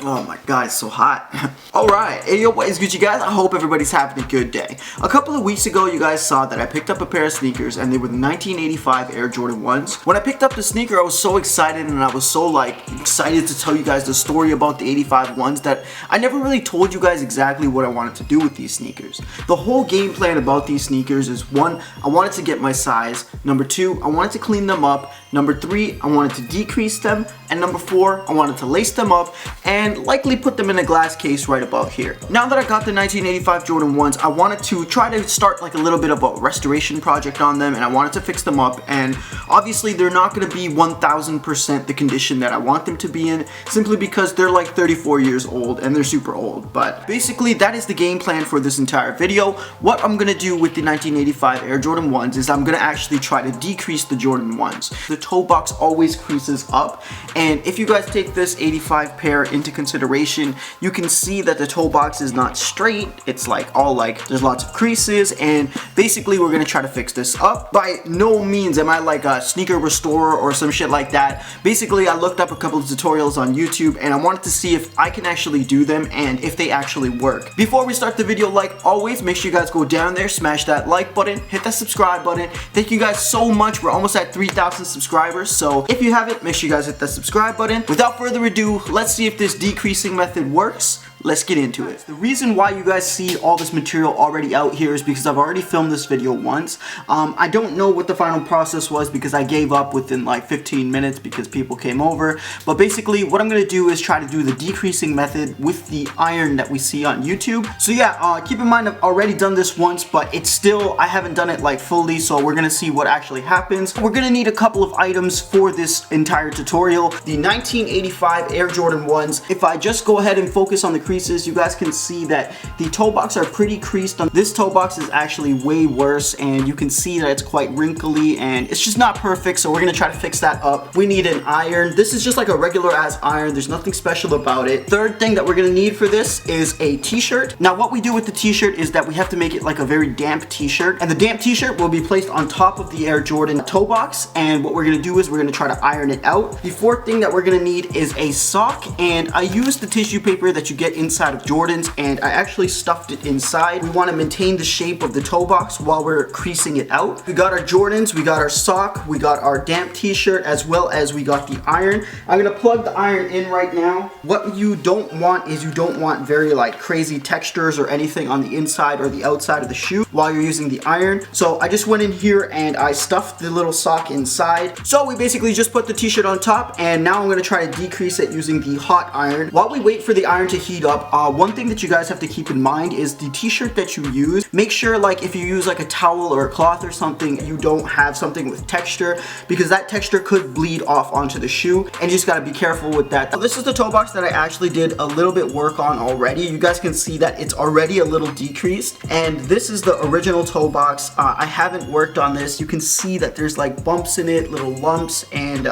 Oh my god, it's so hot. Alright, hey yo, what is good you guys? I hope everybody's having a good day. A couple of weeks ago, you guys saw that I picked up a pair of sneakers and they were the 1985 Air Jordan 1's. When I picked up the sneaker, I was so excited and I was so excited to tell you guys the story about the 85 1's that I never really told you guys exactly what I wanted to do with these sneakers. The whole game plan about these sneakers is: 1, I wanted to get my size. Number 2, I wanted to clean them up. Number 3, I wanted to decrease them. And number 4, I wanted to lace them up and likely put them in a glass case right about here. Now that I got the 1985 Jordan 1's, I wanted to try to start like a little bit of a restoration project on them, and I wanted to fix them up. And obviously they're not going to be 1000% the condition that I want them to be in, simply because they're like 34 years old and they're super old. But basically that is the game plan for this entire video. What I'm going to do with the 1985 Air Jordan 1's is I'm going to actually try to decrease the Jordan 1's. The toe box always creases up, and if you guys take this 85 pair into consideration, you can see that the toe box is not straight. It's there's lots of creases, and basically we're gonna try to fix this up. By no means am I like a sneaker restorer or some shit like that. Basically, I looked up a couple of tutorials on YouTube and I wanted to see if I can actually do them and if they actually work. Before we start the video, like always, make sure you guys go down there, smash that like button, hit that subscribe button. Thank you guys so much. We're almost at 3,000 subscribers, so if you haven't, make sure you guys hit that subscribe button. Without further ado, let's see if this decreasing method works. Let's get into it. The reason why you guys see all this material already out here is because I've already filmed this video once. I don't know what the final process was because I gave up within like 15 minutes because people came over. But basically what I'm going to do is try to do the decreasing method with the iron that we see on YouTube. So yeah, keep in mind I've already done this once, but it's still, I haven't done it like fully, so we're going to see what actually happens. We're going to need a couple of items for this entire tutorial. The 1985 Air Jordan 1's. If I just go ahead and focus on the creases, you guys can see that the toe box are pretty creased. This toe box is actually way worse, and you can see that it's quite wrinkly and it's just not perfect, so we're gonna try to fix that up. We need an iron. This is just like a regular ass iron. There's nothing special about it. Third thing that we're gonna need for this is a t-shirt. Now what we do with the t-shirt is that we have to make it like a very damp t-shirt, and the damp t-shirt will be placed on top of the Air Jordan toe box, and what we're gonna do is we're gonna try to iron it out. The fourth thing that we're gonna need is a sock, and I used the tissue paper that you get inside of Jordans, and I actually stuffed it inside. We want to maintain the shape of the toe box while we're creasing it out. We got our Jordans, we got our sock, we got our damp t-shirt, as well as we got the iron. I'm gonna plug the iron in right now. What you don't want is you don't want very like crazy textures or anything on the inside or the outside of the shoe while you're using the iron. So I just went in here and I stuffed the little sock inside. So we basically just put the t-shirt on top, and now I'm gonna try to decrease it using the hot iron. While we wait for the iron to heat up, one thing that you guys have to keep in mind is the t-shirt that you use. Make sure like if you use like a towel or a cloth or something, you don't have something with texture, because that texture could bleed off onto the shoe, and you just gotta be careful with that. Now, this is the toe box that I actually did a little bit work on already. You guys can see that it's already a little decreased, and this is the original toe box. I haven't worked on this. You can see that there's like bumps in it, little lumps, and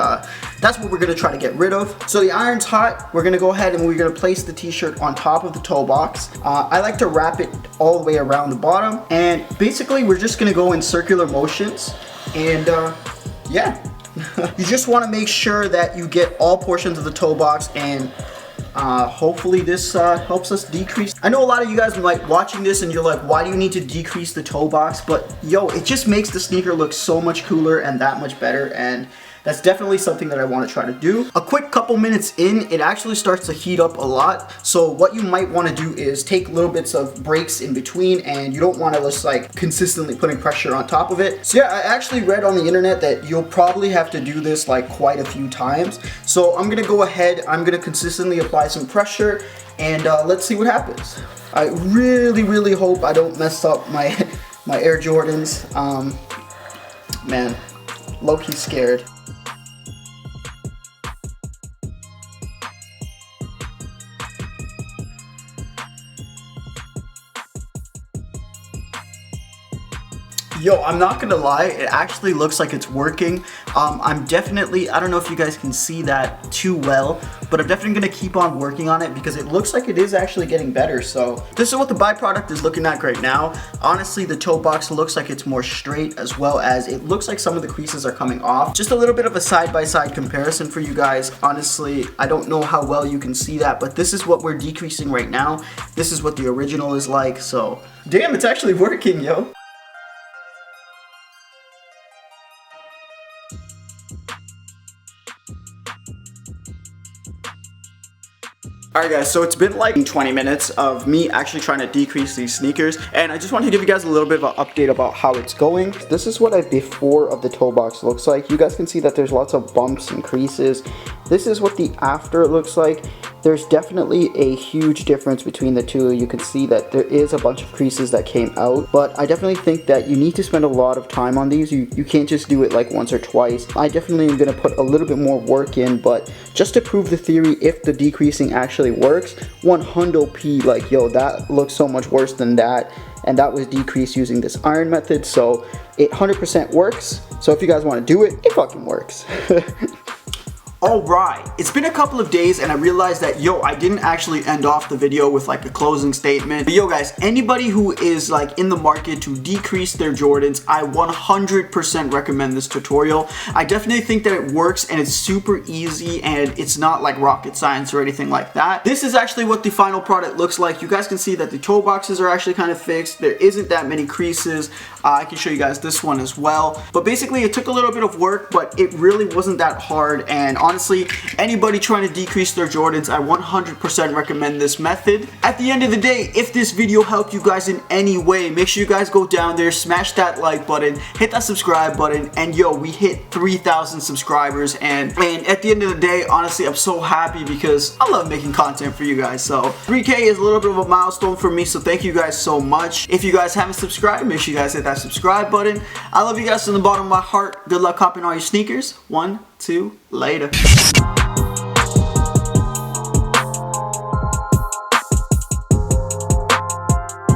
that's what we're gonna try to get rid of. So the iron's hot. We're gonna go ahead and we're gonna place the t-shirt on top of the toe box. I like to wrap it all the way around the bottom, and basically we're just gonna go in circular motions, and yeah. You just want to make sure that you get all portions of the toe box, and hopefully this helps us decrease. I know a lot of you guys are like watching this and you're like, why do you need to decrease the toe box? But yo, it just makes the sneaker look so much cooler and that much better, and that's definitely something that I want to try to do. A quick couple minutes in, it actually starts to heat up a lot. So what you might want to do is take little bits of breaks in between, and you don't want to just like consistently putting pressure on top of it. So yeah, I actually read on the internet that you'll probably have to do this like quite a few times. So I'm gonna go ahead, I'm gonna consistently apply some pressure, and let's see what happens. I really hope I don't mess up my Air Jordans. Man, low-key scared. Yo, I'm not gonna lie, it actually looks like it's working. I'm definitely, I don't know if you guys can see that too well, but I'm definitely gonna keep on working on it because it looks like it is actually getting better. So this is what the byproduct is looking like right now. Honestly, the toe box looks like it's more straight, as well as it looks like some of the creases are coming off. Just a little bit of a side-by-side comparison for you guys. Honestly, I don't know how well you can see that, but this is what we're decreasing right now. This is what the original is like, so damn, it's actually working, yo. Alright guys, so it's been like 20 minutes of me actually trying to decrease these sneakers, and I just wanted to give you guys a little bit of an update about how it's going. This is what a before of the toe box looks like. You guys can see that there's lots of bumps and creases. This is what the after looks like. There's definitely a huge difference between the two. You can see that there is a bunch of creases that came out, but I definitely think that you need to spend a lot of time on these. You can't just do it like once or twice. I definitely am going to put a little bit more work in, but just to prove the theory, if the decreasing actually works, 100p, like, yo, that looks so much worse than that, and that was decreased using this iron method, so it 100% works. So if you guys want to do it, it fucking works. Alright, it's been a couple of days and I realized that, yo, I didn't actually end off the video with like a closing statement. But yo guys, anybody who is like in the market to decrease their Jordans, I 100% recommend this tutorial. I definitely think that it works and it's super easy and it's not like rocket science or anything like that. This is actually what the final product looks like. You guys can see that the toe boxes are actually kind of fixed. There isn't that many creases. I can show you guys this one as well. But basically it took a little bit of work, but it really wasn't that hard, and honestly, anybody trying to decrease their Jordans, I 100% recommend this method. At the end of the day, if this video helped you guys in any way, make sure you guys go down there, smash that like button, hit that subscribe button, and yo, we hit 3,000 subscribers, and at the end of the day, honestly, I'm so happy because I love making content for you guys. So 3K is a little bit of a milestone for me, so thank you guys so much. If you guys haven't subscribed, make sure you guys hit that subscribe button. I love you guys from the bottom of my heart. Good luck copping all your sneakers. 1, 2, later.